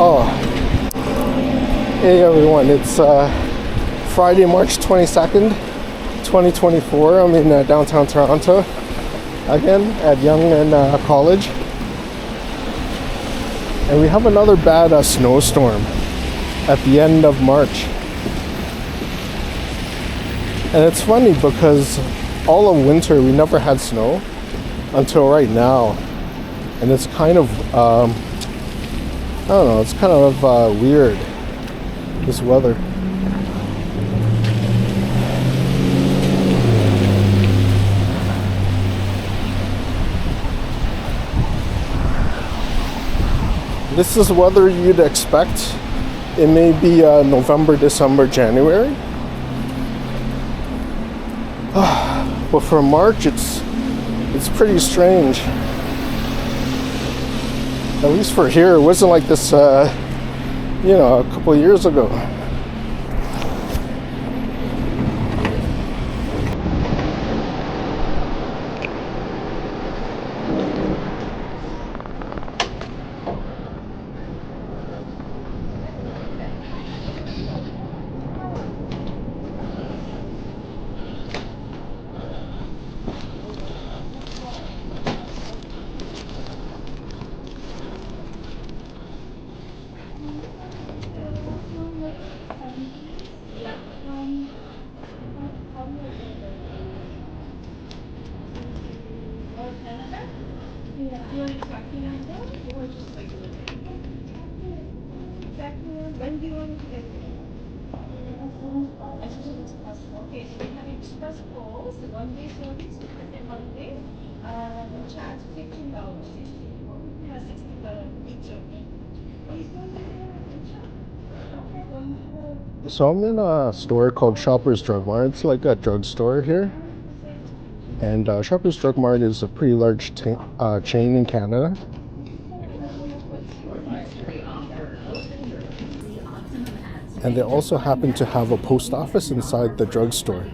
Oh, hey everyone, it's Friday, March 22nd, 2024. I'm in downtown Toronto again at Yonge and College. And we have another bad snowstorm at the end of March. And it's funny because all of winter we never had snow until right now. And it's kind of, I don't know, it's kind of weird, this weather. This is weather you'd expect. It may be November, December, January. But for March, it's pretty strange. At least for here, it wasn't like this, a couple of years ago. When do you want to get it? Okay, so we have express calls, the one-day service, and holiday, we charge $15 for $60 each of them. So I'm in a store called Shoppers Drug Mart. It's like a drugstore here. And Shoppers Drug Mart is a pretty large chain in Canada. And they also happen to have a post office inside the drugstore.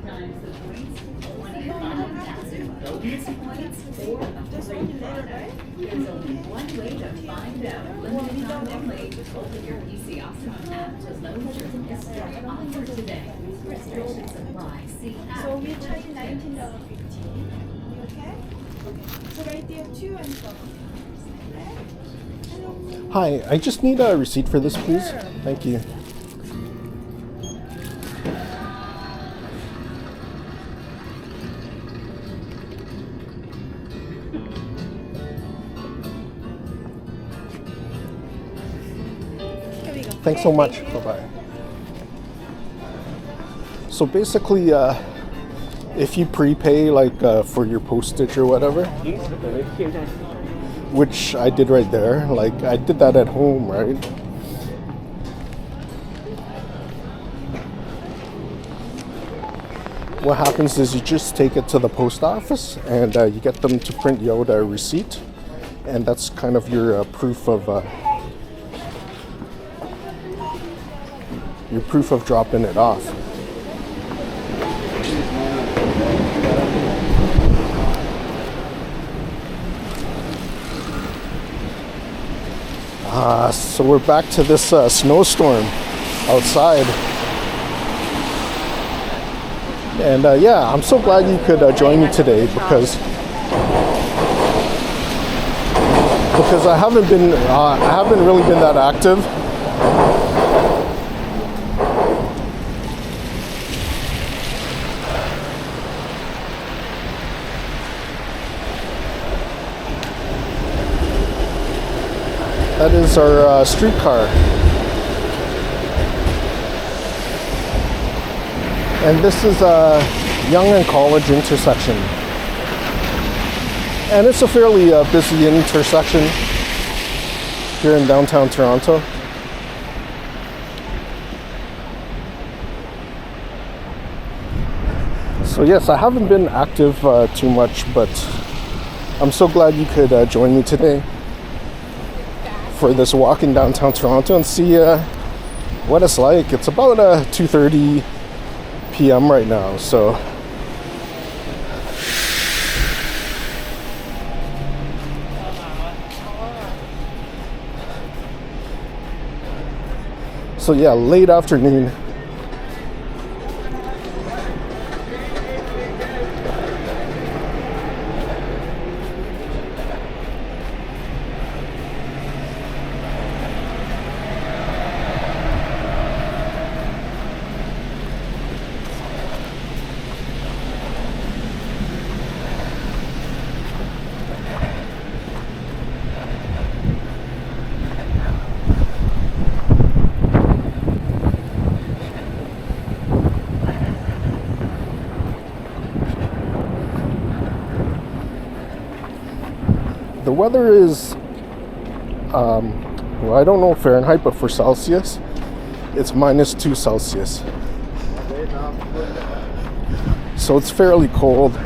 So we charge $19.50. Okay? So right there, 2 and 4. Hi, I just need a receipt for this, please. Thank you. Thanks so much. Bye-bye. So basically, if you prepay for your postage or whatever, which I did right there, I did that at home, right? What happens is you just take it to the post office and you get them to print you out a receipt, and that's kind of your proof of dropping it off. So we're back to this snowstorm outside. And yeah, I'm so glad you could join me today because I haven't really been that active. That is our streetcar. And this is Yonge and College intersection. And it's a fairly busy intersection here in downtown Toronto. So yes, I haven't been active too much, but I'm so glad you could join me today for this walk in downtown Toronto and see what it's like. It's about 2:30 p.m. right now, so So yeah, late afternoon. The weather is, well, I don't know Fahrenheit, but for Celsius, it's -2 Celsius. So it's fairly cold.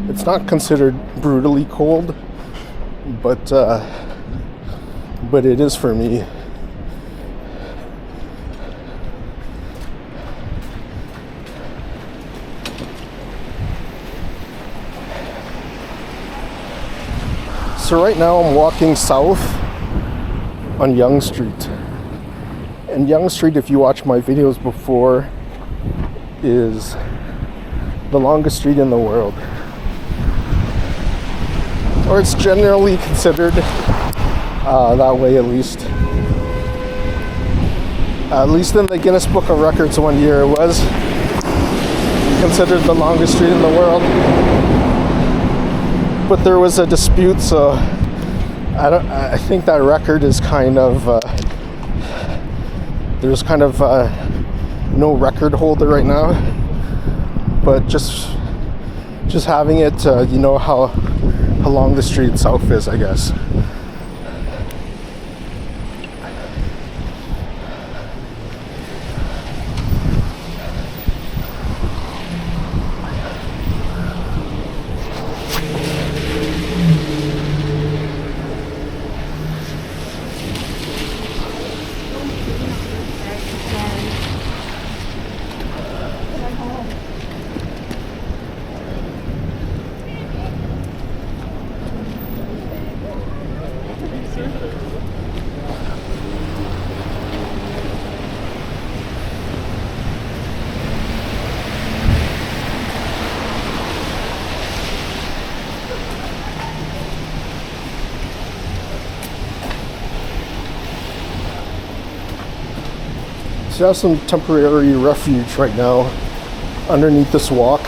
It's not considered brutally cold, but it is for me. So right now I'm walking south on Yonge Street. And Yonge Street, if you watch my videos before, is the longest street in the world. Or it's generally considered that way, at least. At least in the Guinness Book of Records one year it was considered the longest street in the world. But there was a dispute, so I think that record is kind of there's kind of no record holder right now. But just having it, you know how long the street south is, I guess. So I have some temporary refuge right now underneath this walk.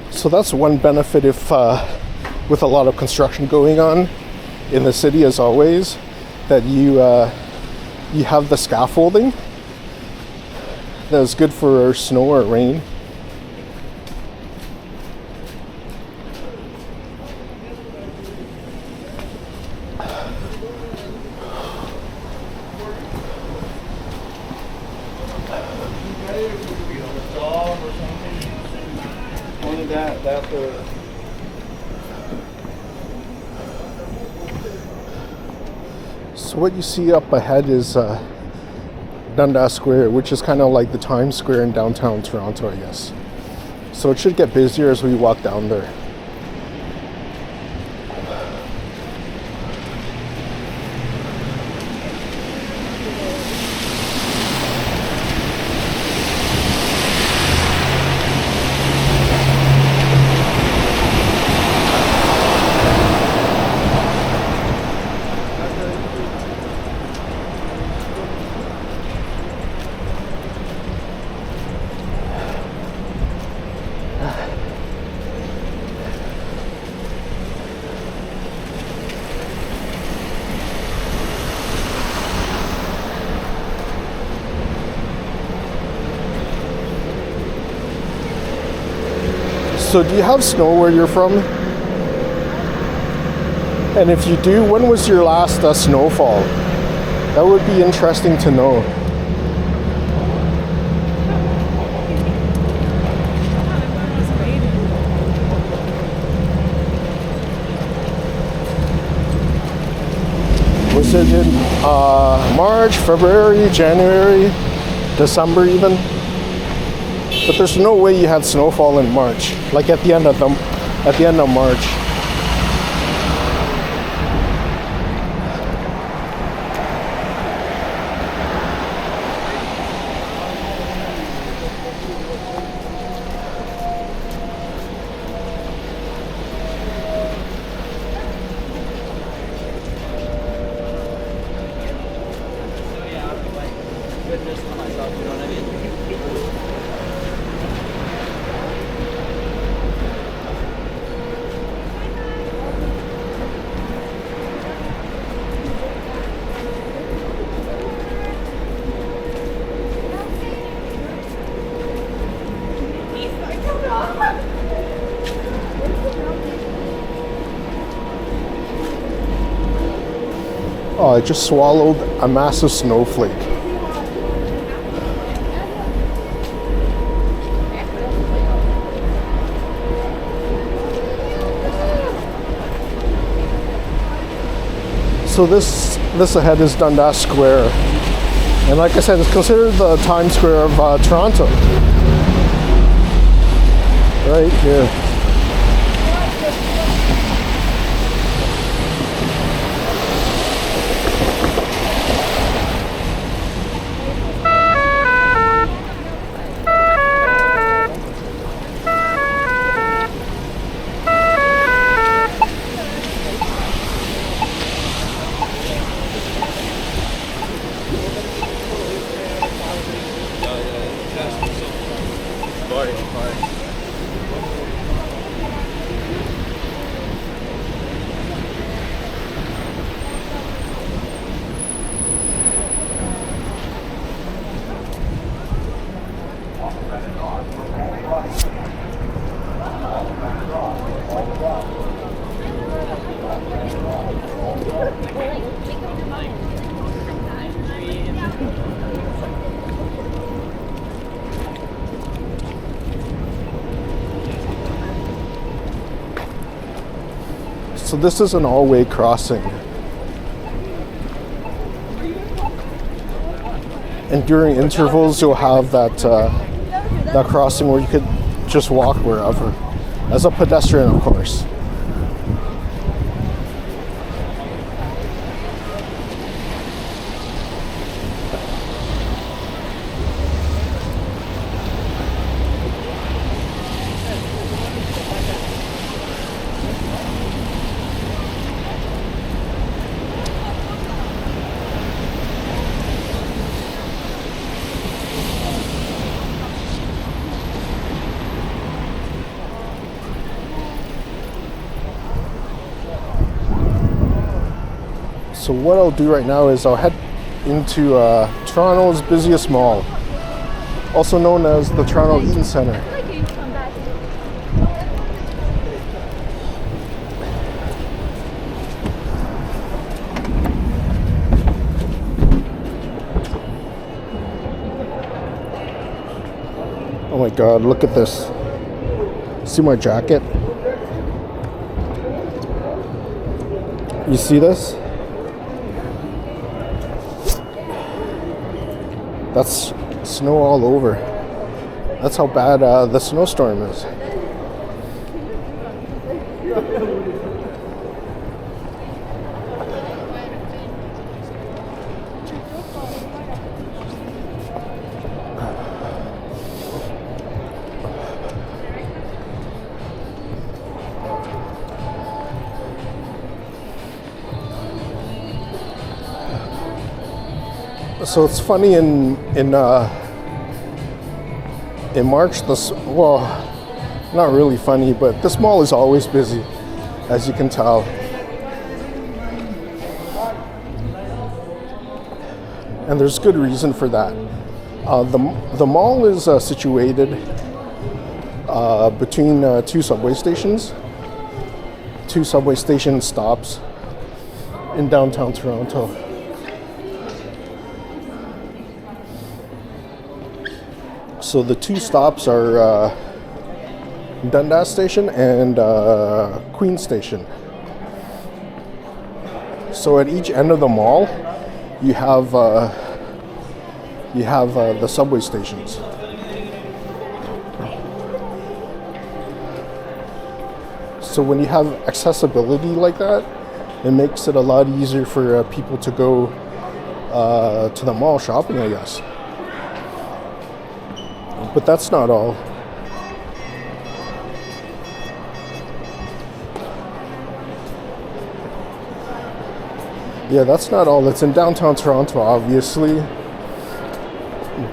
So that's one benefit if with a lot of construction going on in the city, as always, that you have the scaffolding that is good for snow or rain. So what you see up ahead is Dundas Square, which is kind of like the Times Square in downtown Toronto, I guess. So it should get busier as we walk down there. So do you have snow where you're from? And if you do, when was your last snowfall? That would be interesting to know. Was it in March, February, January, December even? But there's no way you had snowfall in March, like at the end of March. Oh, I just swallowed a massive snowflake. So this ahead is Dundas Square, and like I said, it's considered the Times Square of Toronto. Right here. So this is an all-way crossing. And during intervals, you'll have that crossing where you could just walk wherever. As a pedestrian, of course. So what I'll do right now is I'll head into Toronto's busiest mall, also known as the Toronto Eaton Centre. Oh my god, look at this. See my jacket? You see this? That's snow all over. That's how bad the snowstorm is. So it's funny in March, well, not really funny, but this mall is always busy, as you can tell. And there's good reason for that. The mall is situated between two subway station stops in downtown Toronto. So the two stops are Dundas Station and Queen Station. So at each end of the mall, you have the subway stations. So when you have accessibility like that, it makes it a lot easier for people to go to the mall shopping, I guess. But that's not all. Yeah, that's not all. It's in downtown Toronto, obviously,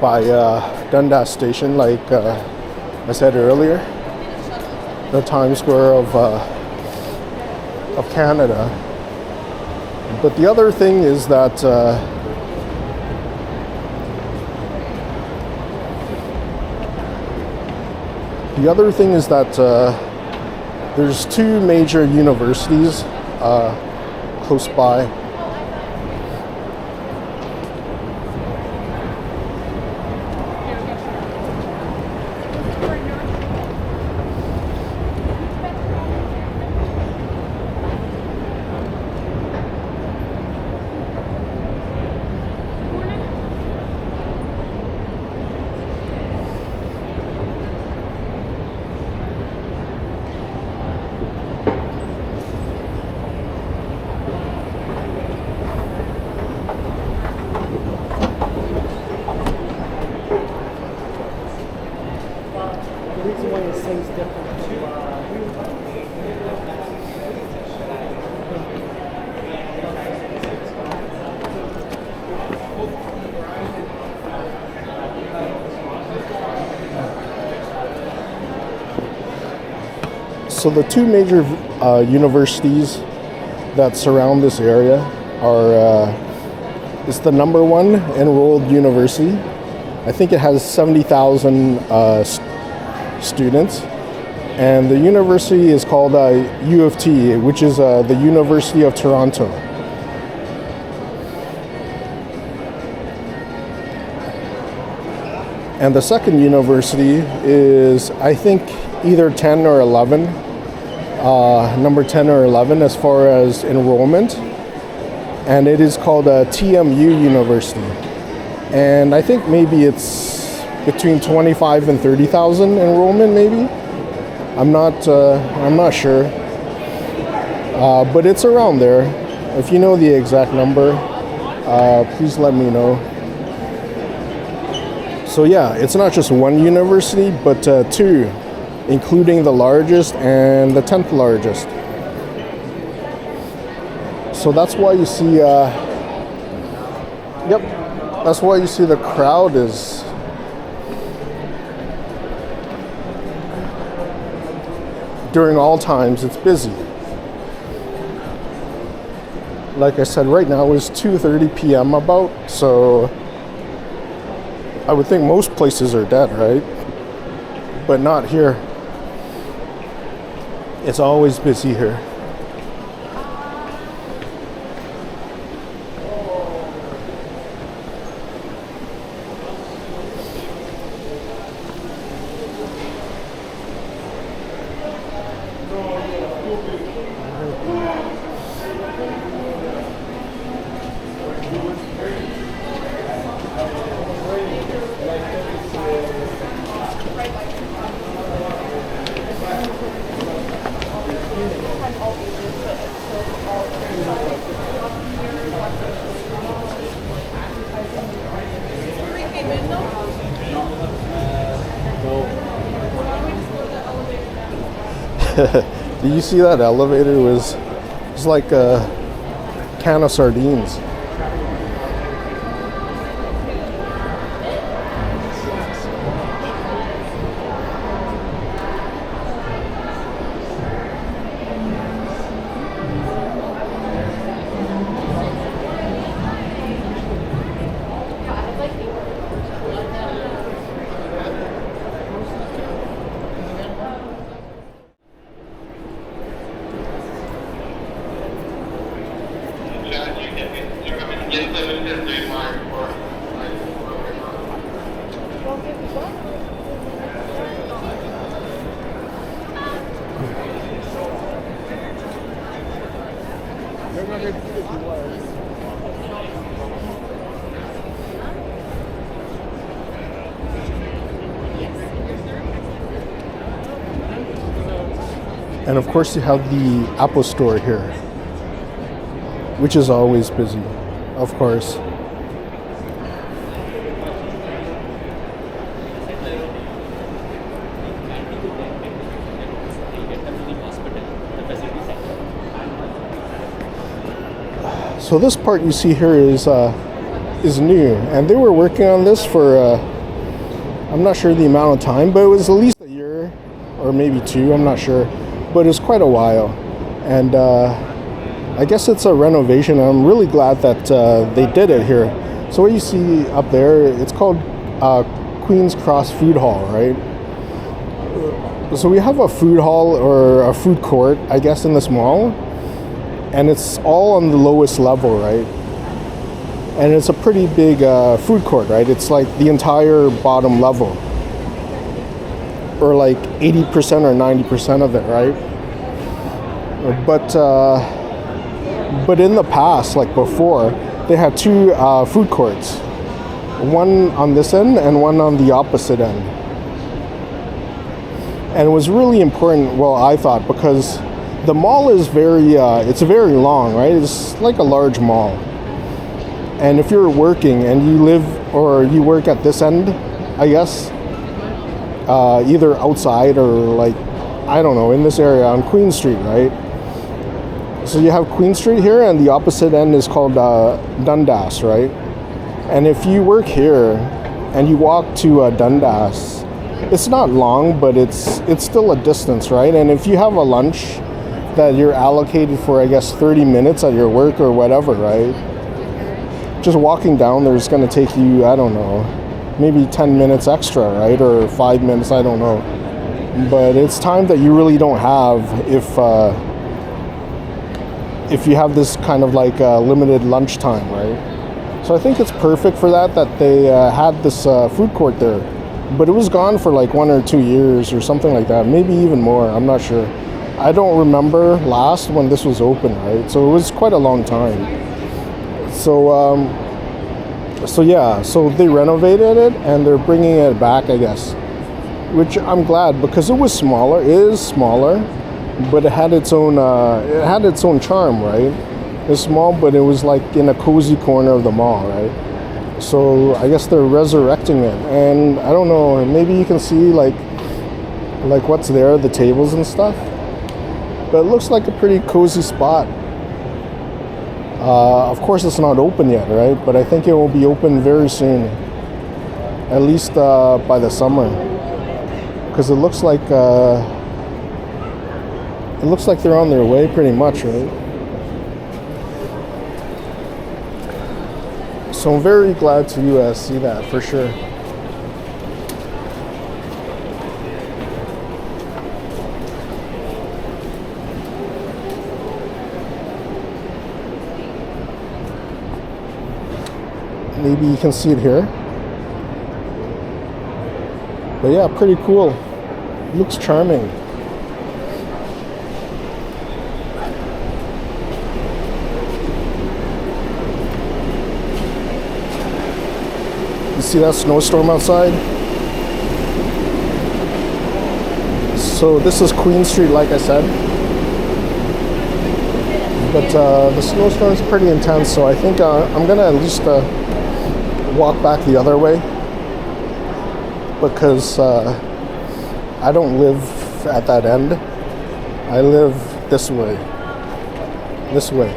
by Dundas Station, like I said earlier, the Times Square of Canada. But the other thing is that there's two major universities close by. The reason why it sings different too. So the two major universities that surround this area are it's the number one enrolled university. I think it has 70,000 students, and the university is called U of T, which is the University of Toronto. And the second university is, I think, either 10 or 11, number 10 or 11 as far as enrollment, and it is called TMU University. And I think maybe it's between 25 and 30,000 enrollment, maybe. I'm not sure, but it's around there. If you know the exact number, please let me know. So yeah, it's not just one university, but two, including the largest and the 10th largest. So that's why you see, that's why you see the crowd is during all times. It's busy. Like I said, right now it's 2:30 p.m. about, so I would think most places are dead, right? But not here. It's always busy here. Did you see that elevator? It was like a can of sardines. And of course you have the Apple Store here, which is always busy, of course. So this part you see here is new, and they were working on this for I'm not sure the amount of time, but it was at least a year or maybe two, I'm not sure, but it was quite a while. And I guess it's a renovation. I'm really glad that they did it here. So what you see up there, it's called Queen's Cross Food Hall, right? So we have a food hall or a food court, I guess, in this mall, and it's all on the lowest level, right? And it's a pretty big food court, right? It's like the entire bottom level, or like 80% or 90% of it, right? But in the past, like before, they had two food courts, one on this end and one on the opposite end. And it was really important, well, I thought, because the mall is it's very long, right? It's like a large mall. And if you're working and you live or you work at this end, I guess, either outside or like, I don't know, in this area on Queen Street, right? So you have Queen Street here, and the opposite end is called Dundas, right? And if you work here and you walk to Dundas, it's not long, but it's still a distance, right? And if you have a lunch that you're allocated for, I guess, 30 minutes at your work or whatever, right? Just walking down there is going to take you, I don't know, maybe 10 minutes extra, right? Or 5 minutes, I don't know. But it's time that you really don't have if you have this kind of like limited lunch time, right? So I think it's perfect for that they had this food court there. But it was gone for like 1 or 2 years or something like that, maybe even more, I'm not sure. I don't remember last when this was open, right? So it was quite a long time. So yeah, so they renovated it and they're bringing it back, I guess, which I'm glad, because it was smaller. It is smaller, but it had its own charm, right? It's small, but it was like in a cozy corner of the mall, right? So I guess they're resurrecting it, and I don't know, maybe you can see like what's there, the tables and stuff. But it looks like a pretty cozy spot. Of course, it's not open yet, right? But I think it will be open very soon, at least by the summer, because it looks like they're on their way, pretty much, right? So I'm very glad to see that for sure. Maybe you can see it here. But yeah, pretty cool. It looks charming. You see that snowstorm outside? So this is Queen Street, like I said. But the snowstorm is pretty intense, so I think I'm gonna at least walk back the other way, because I don't live at that end. I live this way. This way.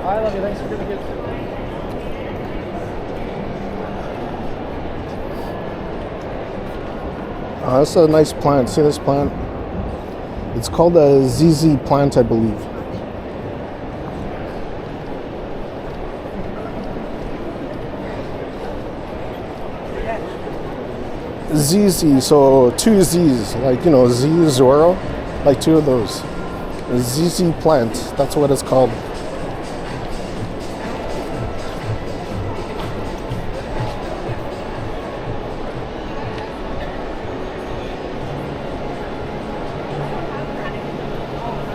I love you. Thanks for giving it. That's a nice plant. See this plant? It's called a ZZ plant, I believe. ZZ, so two Z's, like, you know, Z Zorro, like two of those. ZZ plant, that's what it's called.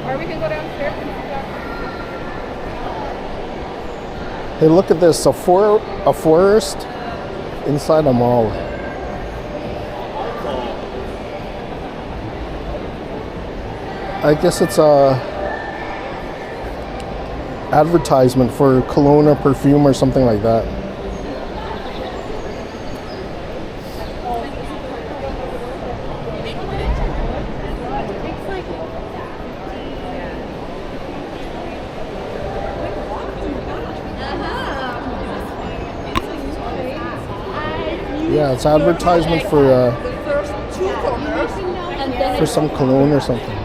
Or we can go downstairs and see that. Hey, look at this, a forest inside a mall. I guess it's a advertisement for cologne or perfume or something like that. Yeah, it's advertisement for some cologne or something.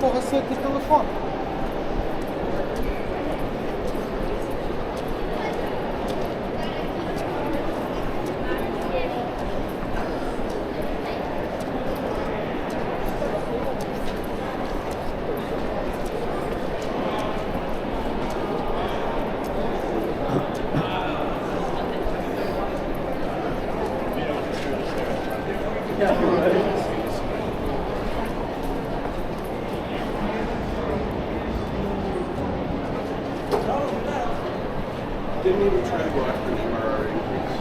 Погасити телефон. Didn't even try to go after the MRR increase.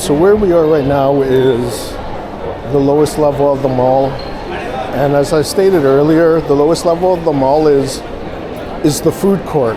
So where we are right now is the lowest level of the mall. And as I stated earlier, the lowest level of the mall is the food court.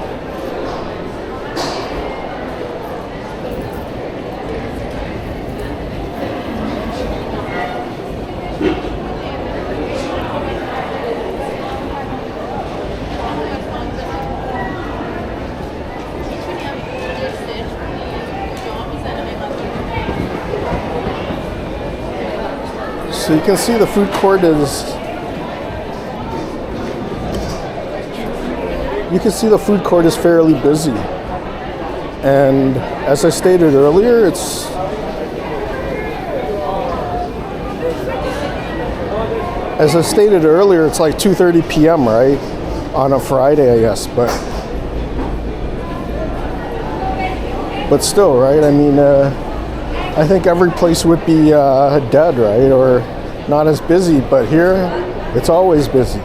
So you can see the food court is, fairly busy. And as I stated earlier, it's like 2:30 p.m., right? On a Friday, I guess, but still, right? I mean, I think every place would be dead, right? Or not as busy, but here, it's always busy.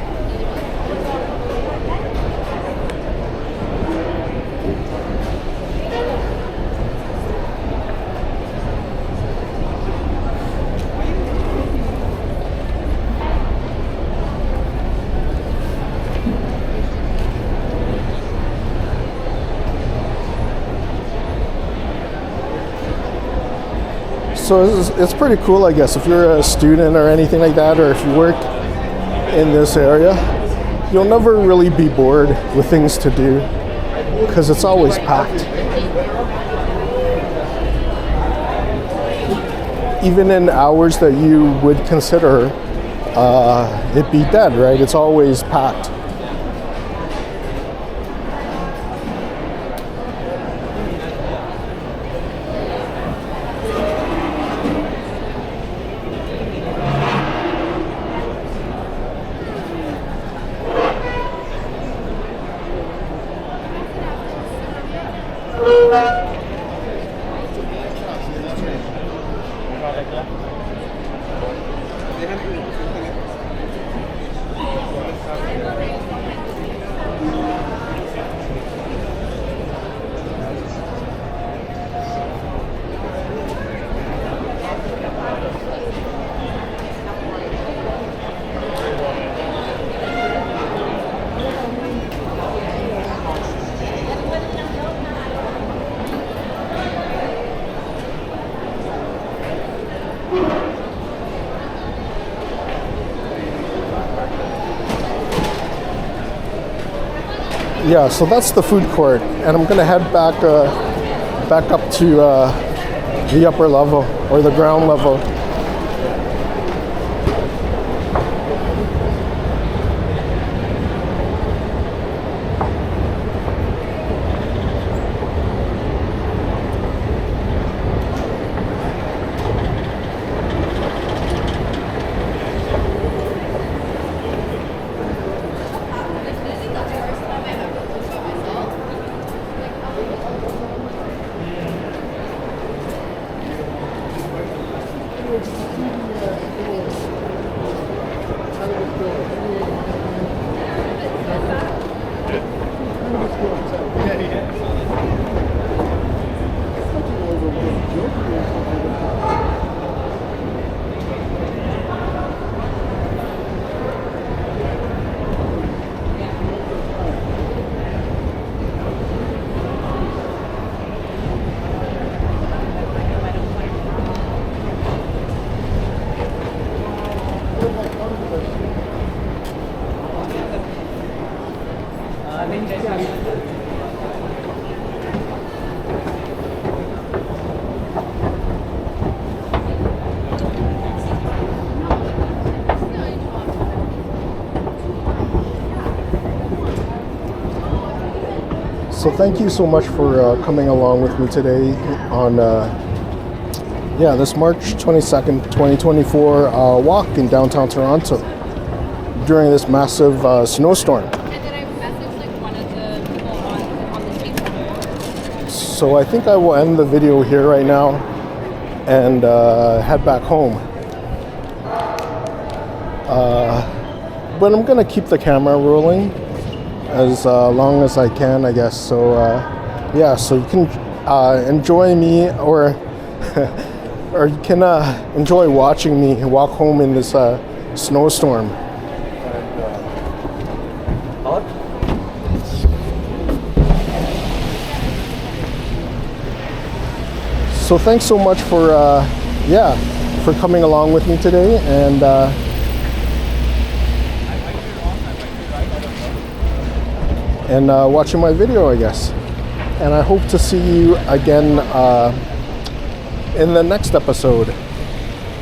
So it's pretty cool, I guess, if you're a student or anything like that, or if you work in this area, you'll never really be bored with things to do because it's always packed. Even in hours that you would consider it be dead, right? It's always packed. Yeah, so that's the food court, and I'm gonna head back up to the upper level or the ground level. So thank you so much for coming along with me today on this March 22nd, 2024 walk in downtown Toronto during this massive snowstorm. And then I messaged like one of the people on the street. So I think I will end the video here right now and head back home. But I'm gonna keep the camera rolling as long as I can, I guess. So so you can enjoy me or or you can enjoy watching me walk home in this snowstorm. So thanks so much for for coming along with me today, and watching my video, I guess. And I hope to see you again in the next episode,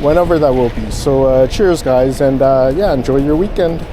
whenever that will be. So cheers, guys, and yeah, enjoy your weekend.